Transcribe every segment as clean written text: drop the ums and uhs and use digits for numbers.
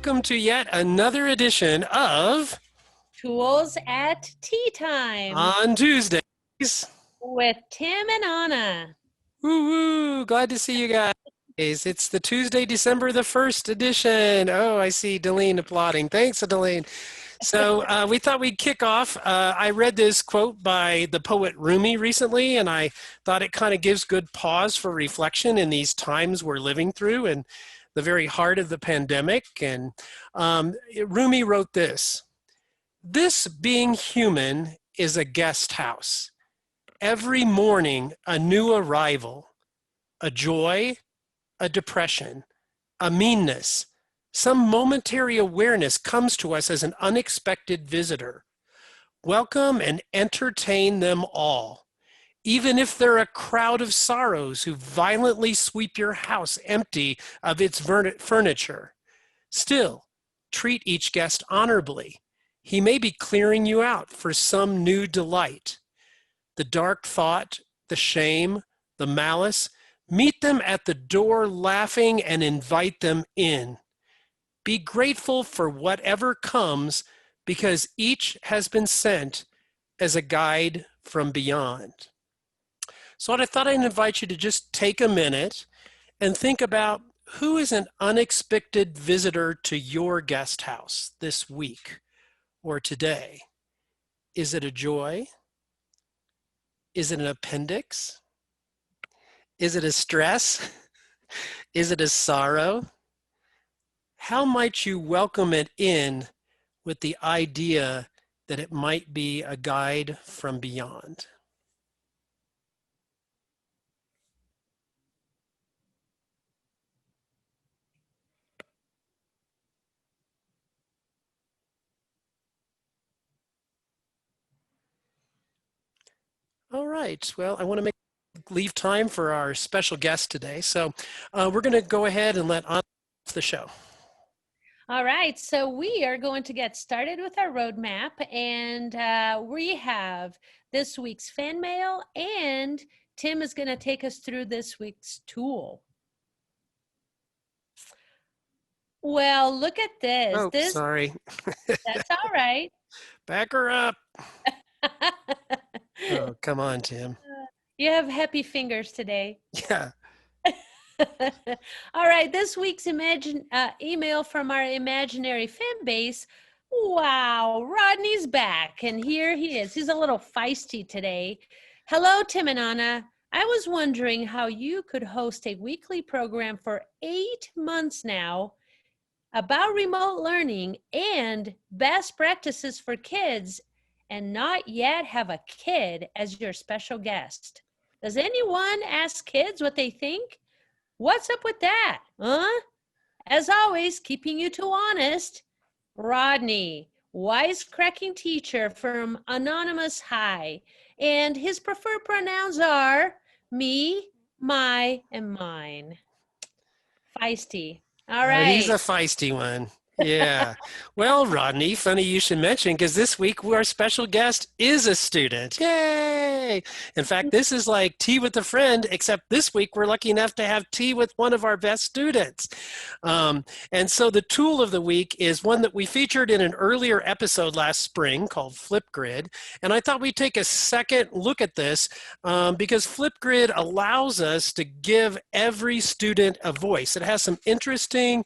welcome to yet another edition of Tools at Tea Time On Tuesdays. with Tim and Anna. Woo woo! Glad to see you guys. It's the Tuesday, December the 1st edition. Oh, I see Delene applauding. Thanks, Delene. So we thought we'd kick off. I read this quote by the poet Rumi recently, and I thought it kind of gives good pause for reflection in these times we're living through and the very heart of the pandemic. And Rumi wrote this: "This being human is a guest house. Every morning, a new arrival, a joy, a depression, a meanness, some momentary awareness comes to us as an unexpected visitor. Welcome and entertain them all, even if they're a crowd of sorrows who violently sweep your house empty of its furniture. Still, treat each guest honorably. He may be clearing you out for some new delight. The dark thought, the shame, the malice, meet them at the door laughing and invite them in. Be grateful for whatever comes, because each has been sent as a guide from beyond." So I thought I'd invite you to just take a minute and think about who is an unexpected visitor to your guest house this week or today. Is it a joy? Is it an appendix? Is it a stress? Is it a sorrow? How might you welcome it in with the idea that it might be a guide from beyond? All right, well, I want to leave time for our special guest today. So we're going to go ahead and let on the show. All right, so we are going to get started with our roadmap, and we have this week's fan mail, and Tim is going to take us through this week's tool. Well, look at this. Oh, sorry. That's all right. Back her up. Oh, come on, Tim. You have happy fingers today. Yeah. All right, this week's email from our imaginary fan base. Wow, Rodney's back, and here he is. He's a little feisty today. Hello, Tim and Anna. I was wondering how you could host a weekly program for 8 months now about remote learning and best practices for kids and not yet have a kid as your special guest. Does anyone ask kids what they think? What's up with that? Huh? As always, keeping you two honest, Rodney, wisecracking teacher from Anonymous High, and his preferred pronouns are me, my, and mine. Feisty. All right. He's a feisty one. Yeah. Well, Rodney, funny you should mention, because this week our special guest is a student. Yay! In fact, this is like tea with a friend, except this week we're lucky enough to have tea with one of our best students. And so the tool of the week is one that we featured in an earlier episode last spring called Flipgrid. And I thought we'd take a second look at this because Flipgrid allows us to give every student a voice. It has some interesting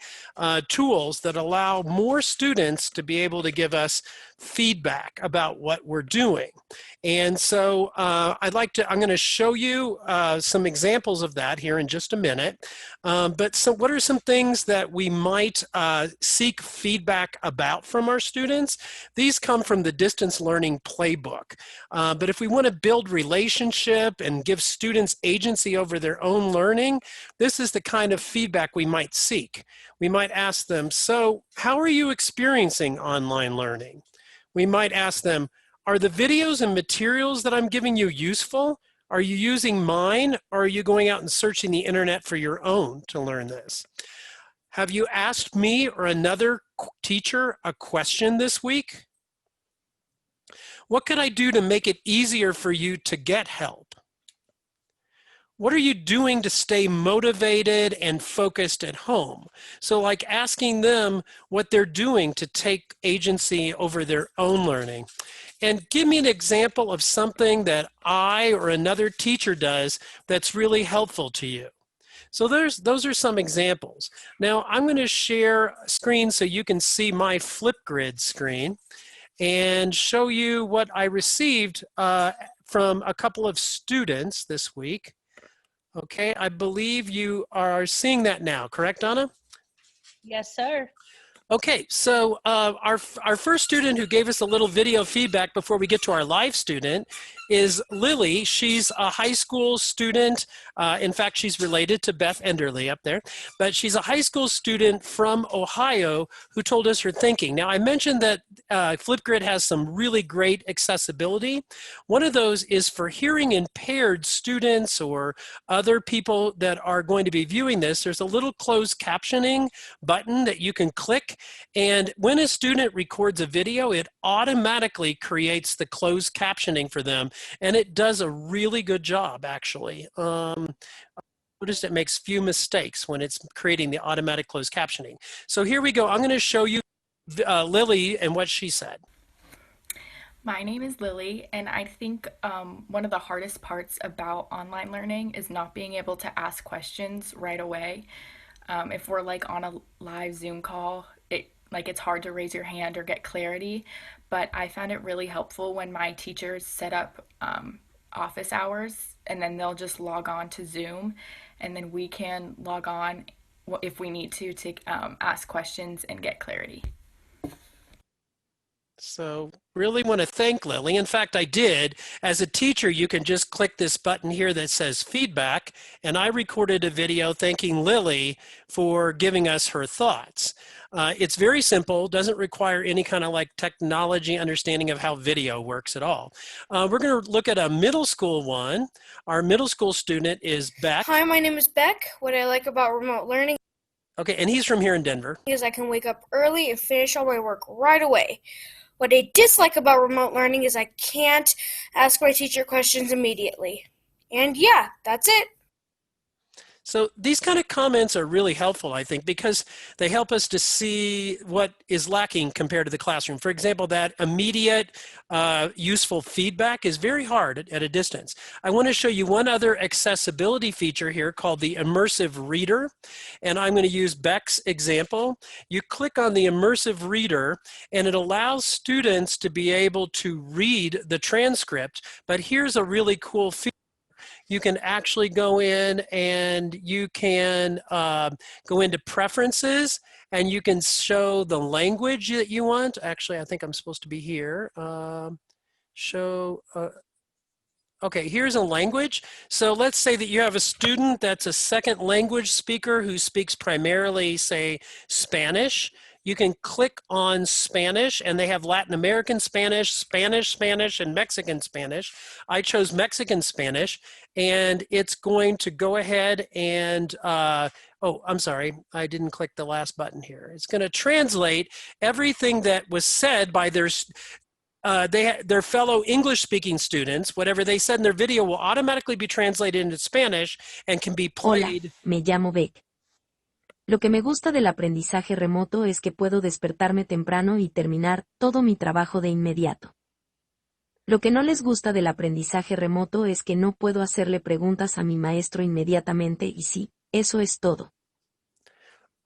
tools that allow more students to be able to give us feedback about what we're doing. And so I'm going to show you some examples of that here in just a minute. But so what are some things that we might seek feedback about from our students? These come from the Distance Learning Playbook. But if we want to build relationship and give students agency over their own learning, this is the kind of feedback we might seek. We might ask them, so how are you experiencing online learning? We might ask them, are the videos and materials that I'm giving you useful? Are you using mine, or are you going out and searching the internet for your own to learn this? Have you asked me or another teacher a question this week? What could I do to make it easier for you to get help? what are you doing to stay motivated and focused at home? So like asking them what they're doing to take agency over their own learning. And give me an example of something that I or another teacher does that's really helpful to you. So those are some examples. Now I'm going to share a screen so you can see my Flipgrid screen and show you what I received from a couple of students this week. Okay, I believe you are seeing that now, correct, Anna? Yes, sir. Okay, so our first student who gave us a little video feedback before we get to our live student is Lily. She's a high school student. In fact, she's related to Beth Enderly up there, but she's a high school student from Ohio who told us her thinking. Now, I mentioned that Flipgrid has some really great accessibility. One of those is for hearing impaired students or other people that are going to be viewing this. There's a little closed captioning button that you can click, and when a student records a video, it automatically creates the closed captioning for them, and it does a really good job, actually. Notice it makes few mistakes when it's creating the automatic closed captioning. So here we go. I'm going to show you Lily and what she said. My name is Lily, and I think one of the hardest parts about online learning is not being able to ask questions right away. If we're like on a live Zoom call, it's hard to raise your hand or get clarity, but I found it really helpful when my teachers set up office hours, and then they'll just log on to Zoom, and then we can log on if we need to ask questions and get clarity. So really want to thank Lily. In fact, I did. As a teacher, you can just click this button here that says feedback, and I recorded a video thanking Lily for giving us her thoughts. It's very simple, doesn't require any kind of like technology understanding of how video works at all. We're going to look at a middle school one. Our middle school student is Beck. Hi, my name is Beck. What I like about remote learning Okay, and he's from here in Denver. is I can wake up early and finish all my work right away. What I dislike about remote learning is I can't ask my teacher questions immediately. And yeah, that's it. So these kind of comments are really helpful, I think, because they help us to see what is lacking compared to the classroom. For example, that immediate useful feedback is very hard at a distance. I want to show you one other accessibility feature here called the Immersive Reader, and I'm going to use Beck's example. You click on the Immersive Reader, and it allows students to be able to read the transcript, but here's a really cool feature. You can actually go in and you can go into preferences, and you can show the language that you want. Actually, I think I'm supposed to be here. Okay, here's a language. So let's say that you have a student that's a second language speaker who speaks primarily, say, Spanish. You can click on Spanish, and they have Latin American Spanish, Spanish, and Mexican Spanish. I chose Mexican Spanish, and it's going to go ahead and, oh, I'm sorry, I didn't click the last button here. It's going to translate everything that was said by their fellow English-speaking students. Whatever they said in their video will automatically be translated into Spanish and can be played. Hola, me llamo Beck. Lo que me gusta del aprendizaje remoto es que puedo despertarme temprano y terminar todo mi trabajo de inmediato. Lo que no les gusta del aprendizaje remoto es que no puedo hacerle preguntas a mi maestro inmediatamente y sí, eso es todo.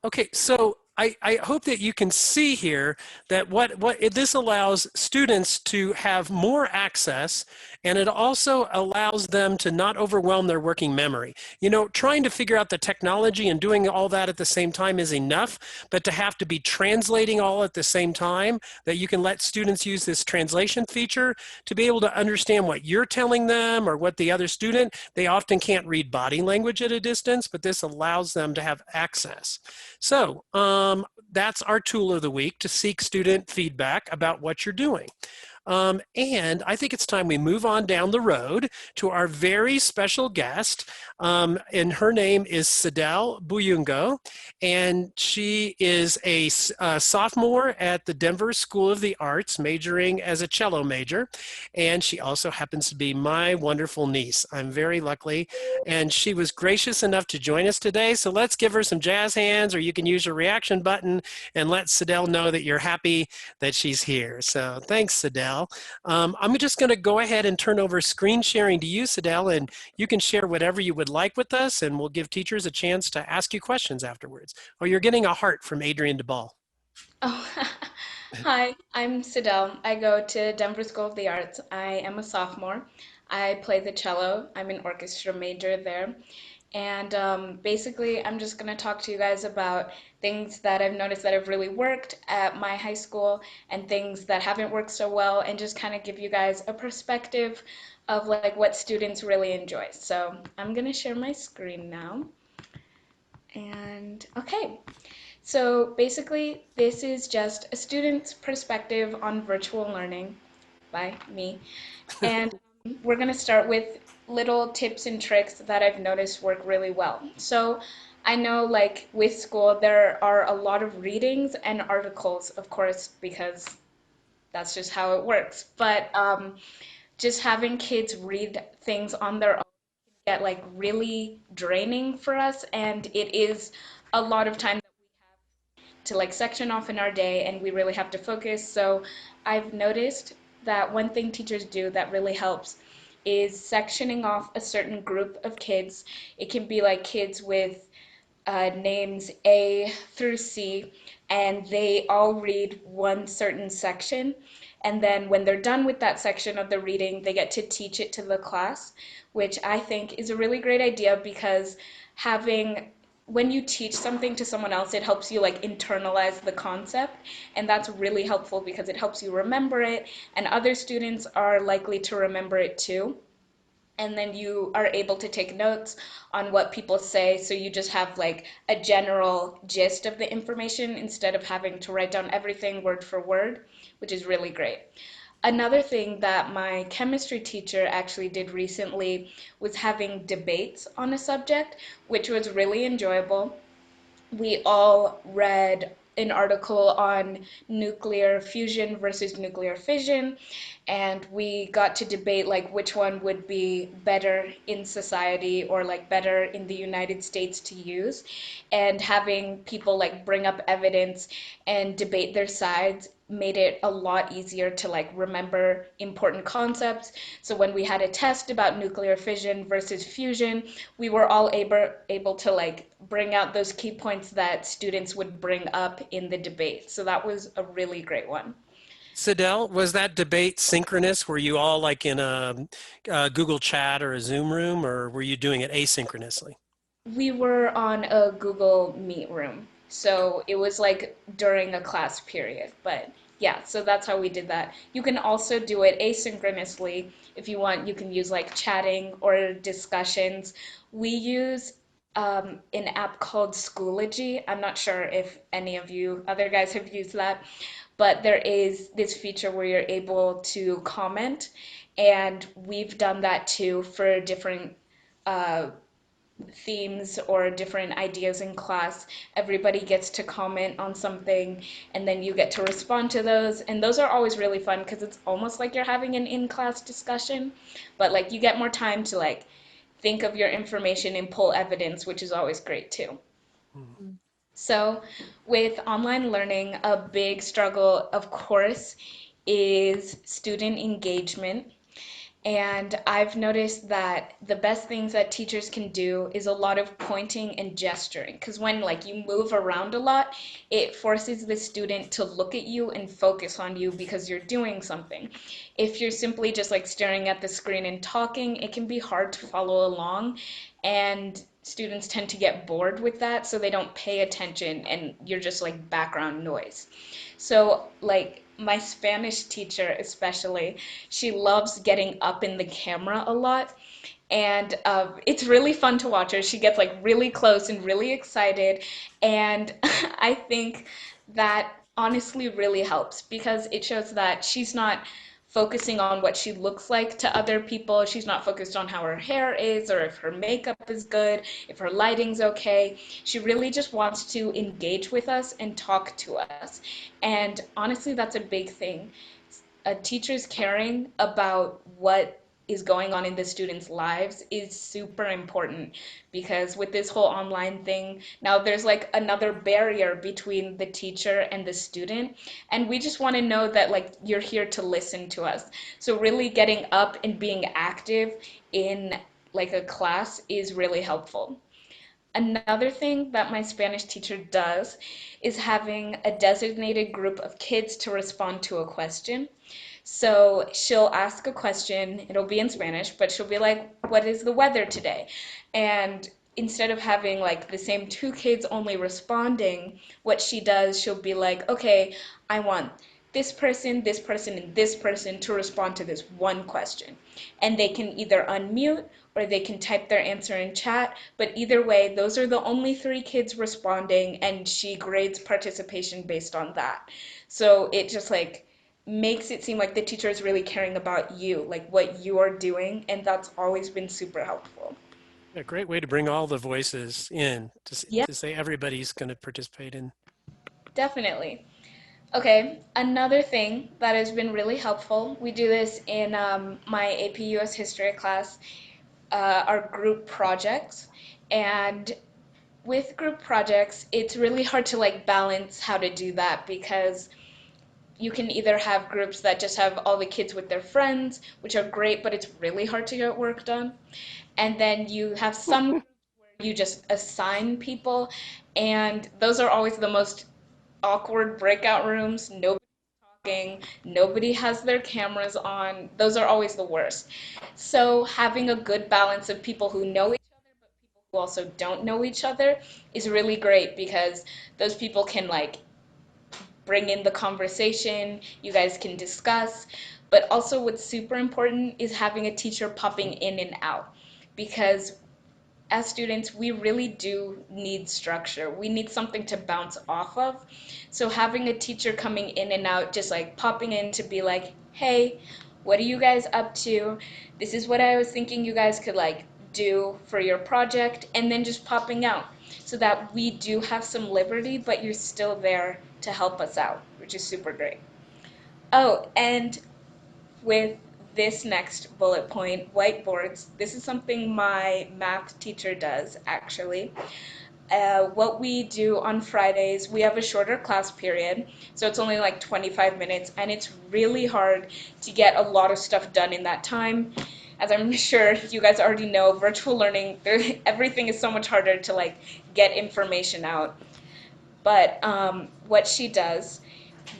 Okay, so I hope that you can see here that this allows students to have more access, and it also allows them to not overwhelm their working memory. You know, trying to figure out the technology and doing all that at the same time is enough, but to have to be translating all at the same time, that you can let students use this translation feature to be able to understand what you're telling them or what the other student, they often can't read body language at a distance, but this allows them to have access. So, that's our tool of the week, to seek student feedback about what you're doing. And I think it's time we move on down the road to our very special guest. And her name is Sidel Buyungo, and she is a sophomore at the Denver School of the Arts, majoring as a cello major. And she also happens to be my wonderful niece. I'm very lucky. And she was gracious enough to join us today. So let's give her some jazz hands, or you can use your reaction button and let Sidel know that you're happy that she's here. So thanks, Sidel. I'm just going to go ahead and turn over screen sharing to you, Sidel, and you can share whatever you would like with us, and we'll give teachers a chance to ask you questions afterwards. Oh, you're getting a heart from Adrian DeBall. Oh, hi, I'm Sidel. I go to Denver School of the Arts. I am a sophomore. I play the cello. I'm an orchestra major there. And basically, I'm just going to talk to you guys about things that I've noticed that have really worked at my high school and things that haven't worked so well, and just kind of give you guys a perspective of like what students really enjoy. So I'm going to share my screen now. And okay. So basically, this is just a student's perspective on virtual learning by me. And we're going to start with little tips and tricks that I've noticed work really well. So I know like with school, there are a lot of readings and articles, of course, because that's just how it works. But just having kids read things on their own get like really draining for us. And it is a lot of time to like section off in our day, and we really have to focus. So I've noticed that one thing teachers do that really helps is sectioning off a certain group of kids. It can be like kids with names A through C, and they all read one certain section. And then when they're done with that section of the reading, they get to teach it to the class, which I think is a really great idea, because having when you teach something to someone else, it helps you like internalize the concept, and that's really helpful because it helps you remember it, and other students are likely to remember it too. And then you are able to take notes on what people say, so you just have like a general gist of the information instead of having to write down everything word for word, which is really great. Another thing that my chemistry teacher actually did recently was having debates on a subject, which was really enjoyable. We all read an article on nuclear fusion versus nuclear fission, and we got to debate like which one would be better in society, or like better in the United States to use. And having people like bring up evidence and debate their sides made it a lot easier to like remember important concepts. So when we had a test about nuclear fission versus fusion, we were all able to like bring out those key points that students would bring up in the debate. So that was a really great one. Sidel, was that debate synchronous? Were you all like in a Google Chat or a Zoom room, or were you doing it asynchronously? We were on a Google Meet room, so it was like during a class period. But yeah, so that's how we did that. You can also do it asynchronously if you want. You can use like chatting or discussions. We use an app called Schoology. I'm not sure if any of you other guys have used that, but there is this feature where you're able to comment, and we've done that too for different uh, themes or different ideas in class. Everybody gets to comment on something, and then you get to respond to those. And those are always really fun because it's almost like you're having an in-class discussion, but like you get more time to like think of your information and pull evidence, which is always great too. So with online learning, a big struggle, of course, is student engagement. And I've noticed that the best things that teachers can do is a lot of pointing and gesturing. Because when like you move around a lot, it forces the student to look at you and focus on you because you're doing something. If you're simply just like staring at the screen and talking, it can be hard to follow along. And students tend to get bored with that, so they don't pay attention, and you're just like background noise. So like my Spanish teacher especially, she loves getting up in the camera a lot, and it's really fun to watch her. She gets like really close and really excited, and I think that honestly really helps because it shows that she's not focusing on what she looks like to other people. She's not focused on how her hair is or if her makeup is good, if her lighting's okay. She really just wants to engage with us and talk to us. And honestly, that's a big thing. Teachers caring about what is going on in the students' lives is super important, because with this whole online thing, now there's like another barrier between the teacher and the student, and we just want to know that like you're here to listen to us. So really getting up and being active in like a class is really helpful. Another thing that my Spanish teacher does is having a designated group of kids to respond to a question. So she'll ask a question, it'll be in Spanish, but she'll be like, "What is the weather today?" And instead of having like the same two kids only responding, what she does, she'll be like, "Okay, I want this person, and this person to respond to this one question." And they can either unmute or they can type their answer in chat, but either way, those are the only three kids responding, and she grades participation based on that. So it just like makes it seem like the teacher is really caring about you, like what you're doing, and that's always been super helpful. A great way to bring all the voices in Yeah, to say everybody's going to participate in. definitely. Okay, another thing that has been really helpful, we do this in my AP US history class, our group projects. And with group projects, it's really hard to like balance how to do that, because you can either have groups that just have all the kids with their friends, which are great, but it's really hard to get work done. And then you have some groups where you just assign people, and those are always the most awkward breakout rooms. Nobody's talking, nobody has their cameras on. Those are always the worst. So having a good balance of people who know each other but people who also don't know each other is really great, because those people can like bring in the conversation, you guys can discuss. But also what's super important is having a teacher popping in and out, because as students, we really do need structure. We need something to bounce off of. So having a teacher coming in and out, just like popping in to be like, "Hey, what are you guys up to? This is what I was thinking you guys could like do for your project," and then just popping out, so that we do have some liberty, but you're still there to help us out, which is super great. Oh, and with this next bullet point, whiteboards. This is something my math teacher does, actually. What we do on Fridays, we have a shorter class period, so it's only like 25 minutes, and it's really hard to get a lot of stuff done in that time. As I'm sure you guys already know, virtual learning, everything is so much harder to like get information out. But what she does,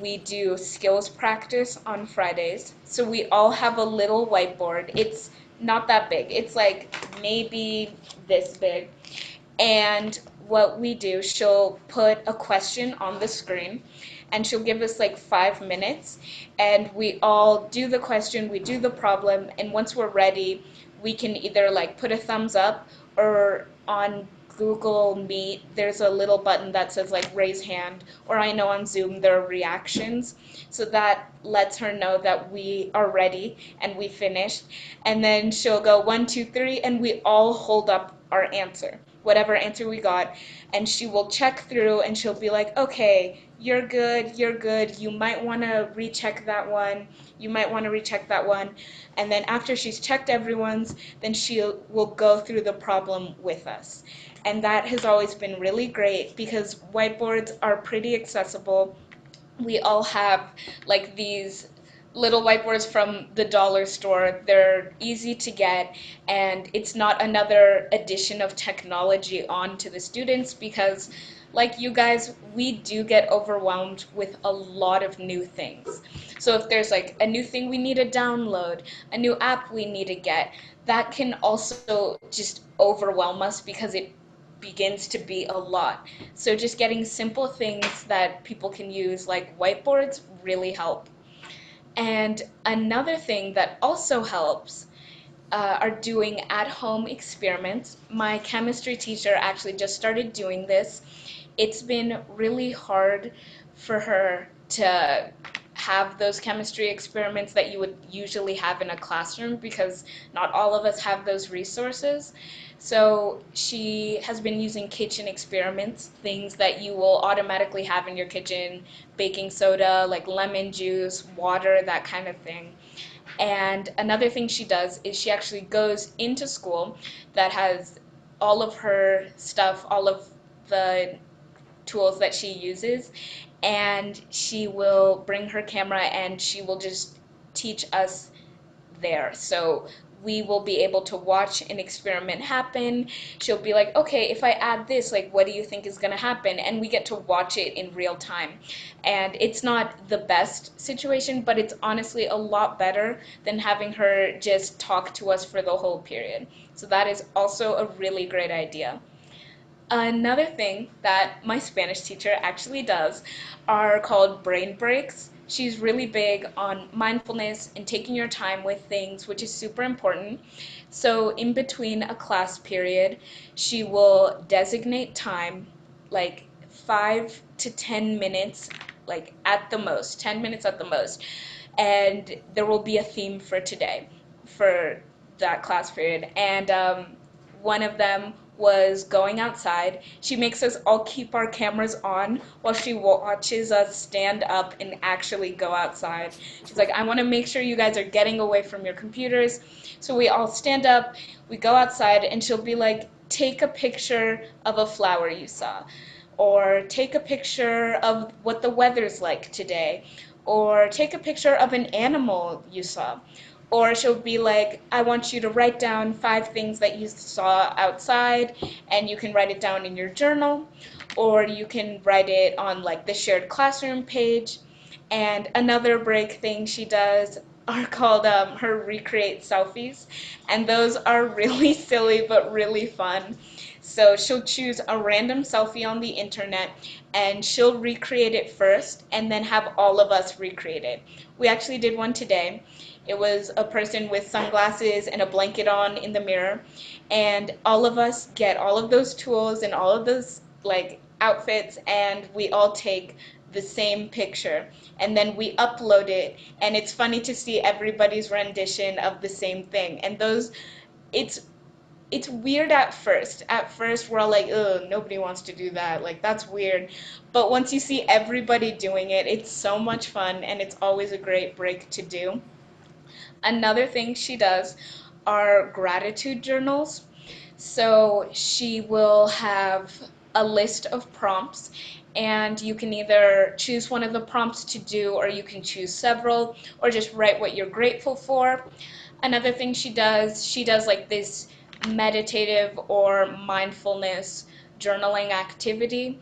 we do skills practice on Fridays. So we all have a little whiteboard. It's not that big. It's like maybe this big. And what we do, she'll put a question on the screen, and she'll give us like 5 minutes, and we all do the question, we do the problem, and once we're ready, we can either like put a thumbs up, or on Google Meet, there's a little button that says like raise hand, or I know on Zoom there are reactions. So that lets her know that we are ready and we finished. And then she'll go 1, 2, 3, and we all hold up our answer, whatever answer we got. And she will check through and she'll be like, "Okay, you're good, you're good. You might want to recheck that one. You might want to recheck that one." And then after she's checked everyone's, then she will go through the problem with us. And that has always been really great, because whiteboards are pretty accessible. We all have like these little whiteboards from the dollar store. They're easy to get, and it's not another addition of technology onto the students, because like you guys, we do get overwhelmed with a lot of new things. So if there's like a new thing we need to download, a new app we need to get, that can also just overwhelm us, because it begins to be a lot. So just getting simple things that people can use, like whiteboards, really help. And another thing that also helps are doing at-home experiments. My chemistry teacher actually just started doing this. It's been really hard for her to have those chemistry experiments that you would usually have in a classroom because not all of us have those resources. So she has been using kitchen experiments, things that you will automatically have in your kitchen, baking soda, like lemon juice, water, that kind of thing. And another thing she does is she actually goes into school that has all of her stuff, all of the tools that she uses, and she will bring her camera and she will just teach us there. So we will be able to watch an experiment happen. She'll be like, okay, if I add this, like, what do you think is going to happen? And we get to watch it in real time. And it's not the best situation, but it's honestly a lot better than having her just talk to us for the whole period. So that is also a really great idea. Another thing that my Spanish teacher actually does are called brain breaks. She's really big on mindfulness and taking your time with things, which is super important. So, in between a class period, she will designate time, like 5 to 10 minutes, like at the most, 10 minutes at the most. And there will be a theme for today, for that class period. And one of them was going outside. She makes us all keep our cameras on while she watches us stand up and actually go outside. She's like, I want to make sure you guys are getting away from your computers. So we all stand up, we go outside, and she'll be like, take a picture of a flower you saw, or take a picture of what the weather's like today, or take a picture of an animal you saw. Or she'll be like, I want you to write down 5 things that you saw outside, and you can write it down in your journal, or you can write it on like the shared classroom page. And another break thing she does are called her recreate selfies, and those are really silly but really fun. So she'll choose a random selfie on the internet and she'll recreate it first and then have all of us recreate it. We actually did one today. It was a person with sunglasses and a blanket on in the mirror, and all of us get all of those tools and all of those like outfits, and we all take the same picture, and then we upload it, and it's funny to see everybody's rendition of the same thing. And those, it's it's weird at first. At first, we're all like, ugh, nobody wants to do that. Like, that's weird. But once you see everybody doing it, it's so much fun, and it's always a great break to do. Another thing she does are gratitude journals. So she will have a list of prompts, and you can either choose one of the prompts to do, or you can choose several, or just write what you're grateful for. Another thing she does like this meditative or mindfulness journaling activity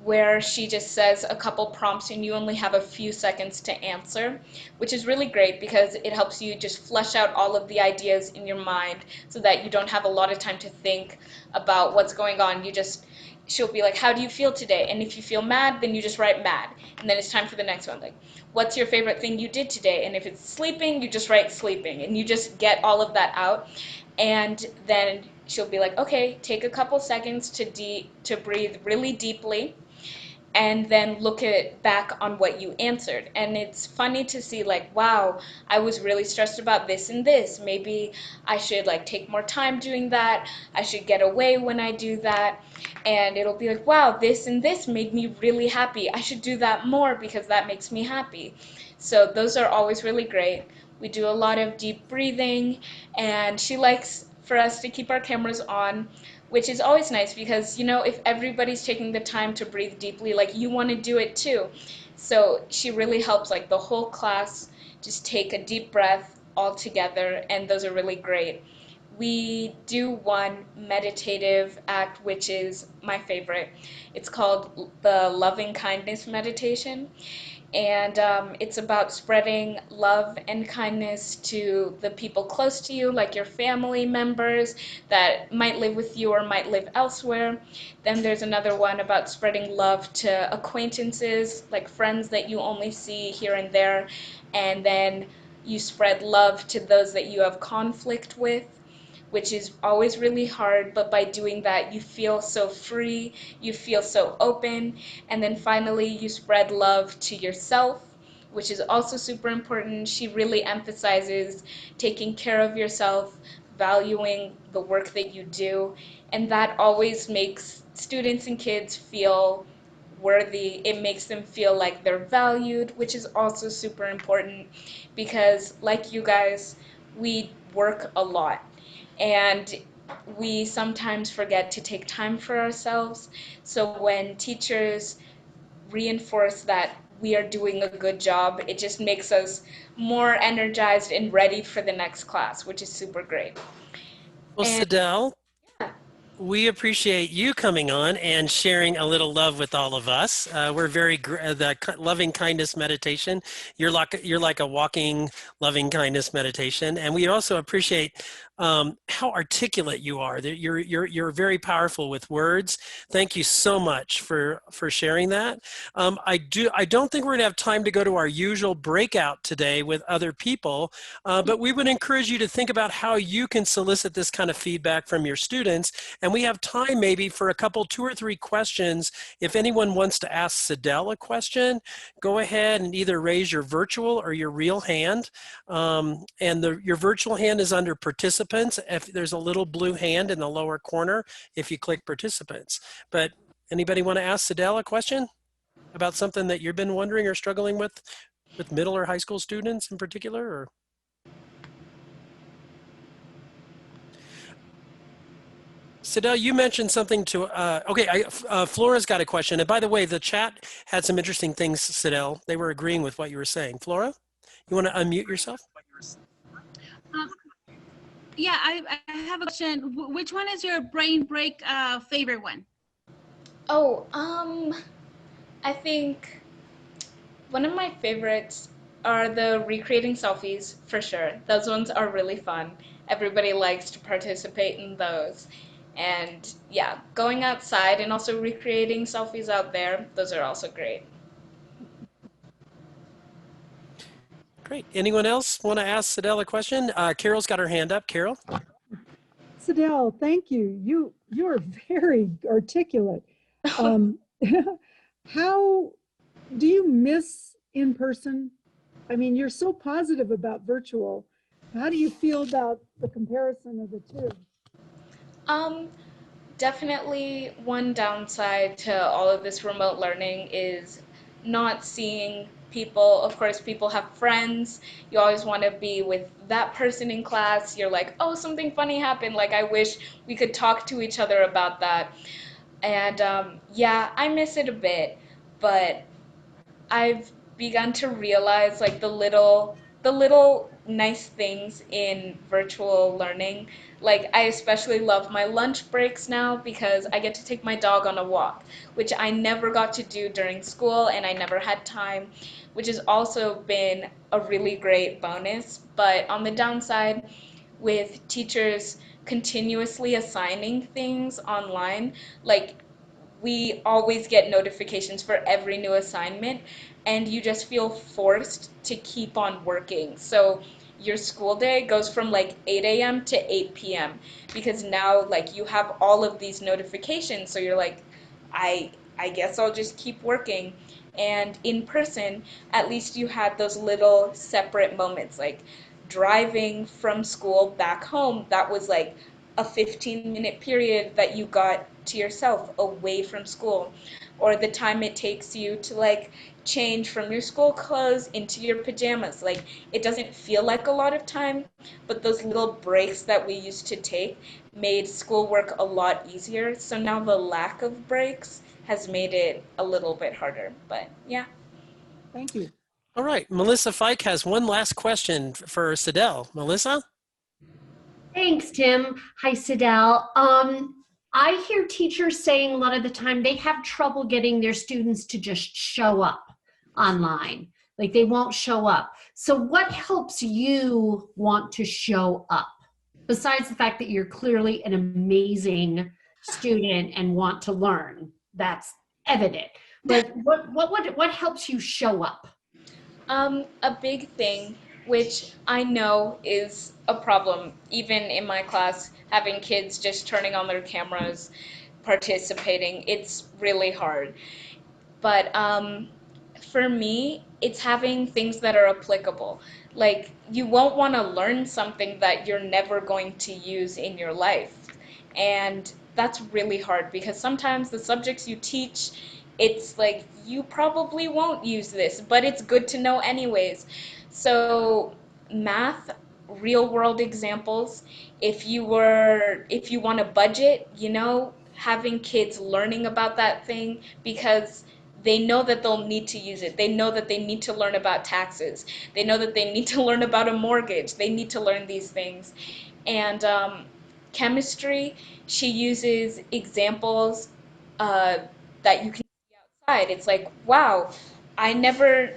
where she just says a couple prompts and you only have a few seconds to answer, which is really great because it helps you just flesh out all of the ideas in your mind so that you don't have a lot of time to think about what's going on. She'll be like, how do you feel today? And if you feel mad, then you just write mad. And then it's time for the next one. Like, what's your favorite thing you did today? And if it's sleeping, you just write sleeping. And you just get all of that out. And then she'll be like, okay, take a couple seconds to breathe really deeply and then look at back on what you answered. And it's funny to see like, wow, I was really stressed about this and this. Maybe I should like take more time doing that. I should get away when I do that. And it'll be like, wow, this and this made me really happy. I should do that more because that makes me happy. So those are always really great. We do a lot of deep breathing, and she likes for us to keep our cameras on, which is always nice because, you know, if everybody's taking the time to breathe deeply, like, you want to do it too. So she really helps like the whole class just take a deep breath all together, and those are really great. We do one meditative act, which is my favorite. It's called the loving kindness meditation, and it's about spreading love and kindness to the people close to you, like your family members that might live with you or might live elsewhere. Then there's another one about spreading love to acquaintances, like friends that you only see here and there, and then you spread love to those that you have conflict with, which is always really hard, but by doing that, you feel so free, you feel so open. And then finally, you spread love to yourself, which is also super important. She really emphasizes taking care of yourself, valuing the work that you do, and that always makes students and kids feel worthy. It makes them feel like they're valued, which is also super important because, like you guys, we work a lot and we sometimes forget to take time for ourselves. So when teachers reinforce that we are doing a good job, it just makes us more energized and ready for the next class, which is super great. Well, And Sidel, yeah, we appreciate you coming on and sharing a little love with all of us. We're very loving kindness meditation. You're like a walking loving kindness meditation, and we also appreciate how articulate you are. That you're very powerful with words. Thank you so much for sharing that. I don't think we're gonna have time to go to our usual breakout today with other people, but we would encourage you to think about how you can solicit this kind of feedback from your students. And we have time maybe for a couple, 2 or 3 questions. If anyone wants to ask Sidel a question, go ahead and either raise your virtual or your real hand. Your virtual hand is under participants. If there's a little blue hand in the lower corner, if you click participants. But anybody want to ask Sidel a question about something that you've been wondering or struggling with middle or high school students in particular? Or Sidel, you mentioned something to, okay, Flora's got a question. And by the way, the chat had some interesting things, Sidel. They were agreeing with what you were saying. Flora, you want to unmute yourself? Um, yeah, I have a question. Which one is your brain break favorite one? oh, I think one of my favorites are the recreating selfies for sure. Those ones are really fun. Everybody likes to participate in those. And yeah, going outside and also recreating selfies out there, those are also great. Great. Anyone else want to ask Sidel a question? Carol's got her hand up. Carol? Sidel, thank you. You're very articulate. How do you miss in person? I mean, you're so positive about virtual. How do you feel about the comparison of the two? Um, Definitely one downside to all of this remote learning is not seeing people. Of course, people have friends. You always want to be with that person in class. You're like, oh, something funny happened. Like, I wish we could talk to each other about that. And yeah, I miss it a bit, but I've begun to realize like the little nice things in virtual learning. Like I especially love my lunch breaks now because I get to take my dog on a walk, which I never got to do during school and I never had time, which has also been a really great bonus. But on the downside, with teachers continuously assigning things online, like we always get notifications for every new assignment and you just feel forced to keep on working. So your school day goes from like 8 a.m. to 8 p.m. because now like you have all of these notifications. So you're like, I guess I'll just keep working. And in person, at least you had those little separate moments like driving from school back home. That was like a 15-minute period that you got to yourself away from school, or the time it takes you to like change from your school clothes into your pajamas. Like it doesn't feel like a lot of time, but those little breaks that we used to take made schoolwork a lot easier. So now the lack of breaks has made it a little bit harder. But yeah. Thank you. All right. Melissa Fike has one last question for Sidel. Melissa? Thanks, Tim. Hi, Sidel. I hear teachers saying a lot of the time they have trouble getting their students to just show up online. Like they won't show up. So what helps you want to show up? Besides the fact that you're clearly an amazing student and want to learn, that's evident. But what helps you show up? A big thing, which I know is a problem, even in my class, having kids just turning on their cameras, participating, it's really hard. But for me, it's having things that are applicable. Like, you won't want to learn something that you're never going to use in your life. And that's really hard because sometimes the subjects you teach, it's like you probably won't use this, but it's good to know anyways. So, math, real world examples, if you want a budget, having kids learning about that thing because they know that they'll need to use it. They know that they need to learn about taxes. They know that they need to learn about a mortgage. They need to learn these things. And chemistry, she uses examples uh, that you can see outside. It's like, wow, I never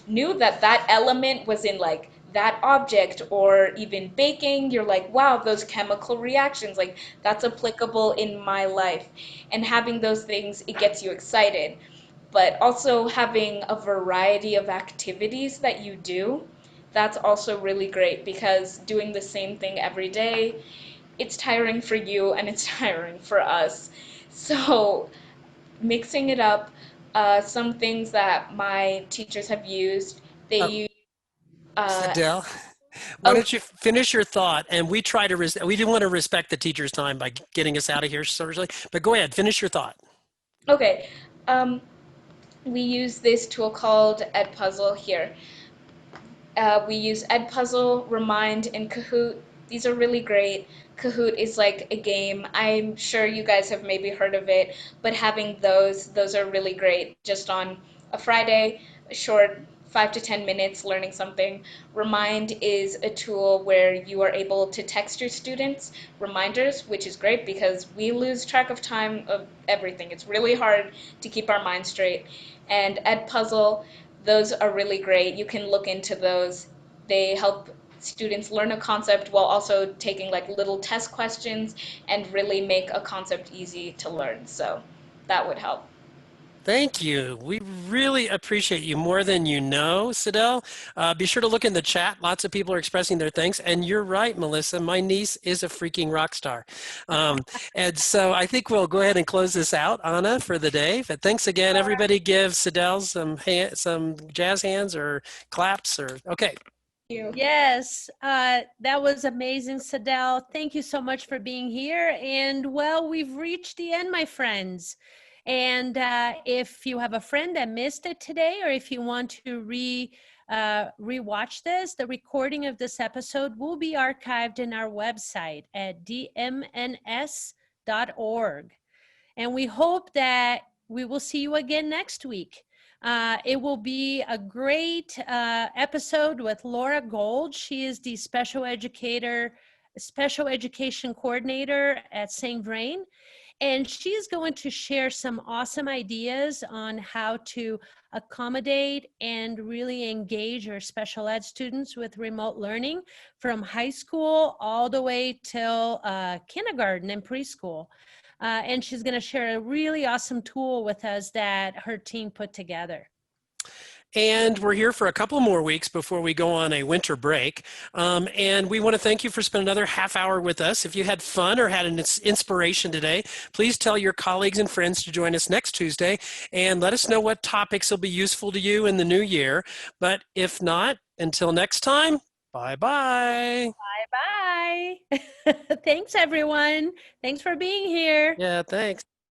knew that that element was in like that object, or even baking. You're like, wow, those chemical reactions, like that's applicable in my life. And having those things, it gets you excited. But also having a variety of activities that you do, that's also really great because doing the same thing every day, it's tiring for you and it's tiring for us. So mixing it up, some things that my teachers have used, they Oh, use, uh, Adele, why oh, don't you finish your thought? And we try to, we do want to respect the teacher's time by getting us out of here shortly. But go ahead, finish your thought. okay. We use this tool called Edpuzzle here. We use Edpuzzle, Remind, and Kahoot. These are really great. Kahoot is like a game. I'm sure you guys have maybe heard of it, but having those are really great. Just on a Friday, a short 5 to 10 minutes learning something. Remind is a tool where you are able to text your students reminders, which is great because we lose track of time of everything. It's really hard to keep our mind straight. And Edpuzzle, those are really great. You can look into those. They help students learn a concept while also taking like little test questions and really make a concept easy to learn. So that would help. Thank you. We really appreciate you more than you know, Sidel. Be sure to look in the chat. Lots of people are expressing their thanks. And you're right, Melissa. My niece is a freaking rock star. And so I think we'll go ahead and close this out, Anna, for the day. But thanks again. Everybody give Sidel some jazz hands or claps or okay. Thank you. Yes, that was amazing, Sadell. Thank you so much for being here. And well, we've reached the end, my friends. And if you have a friend that missed it today, or if you want to rewatch this, the recording of this episode will be archived in our website at dmns.org. And we hope that we will see you again next week. It will be a great episode with Laura Gold. She is the special education coordinator at St. Vrain. And she's going to share some awesome ideas on how to accommodate and really engage our special ed students with remote learning from high school all the way till kindergarten and preschool. And she's going to share a really awesome tool with us that her team put together. And we're here for a couple more weeks before we go on a winter break. And we want to thank you for spending another half hour with us. If you had fun or had an inspiration today, please tell your colleagues and friends to join us next Tuesday and let us know what topics will be useful to you in the new year. But if not, until next time, bye-bye. Bye-bye. Thanks, everyone. Thanks for being here. Yeah, thanks.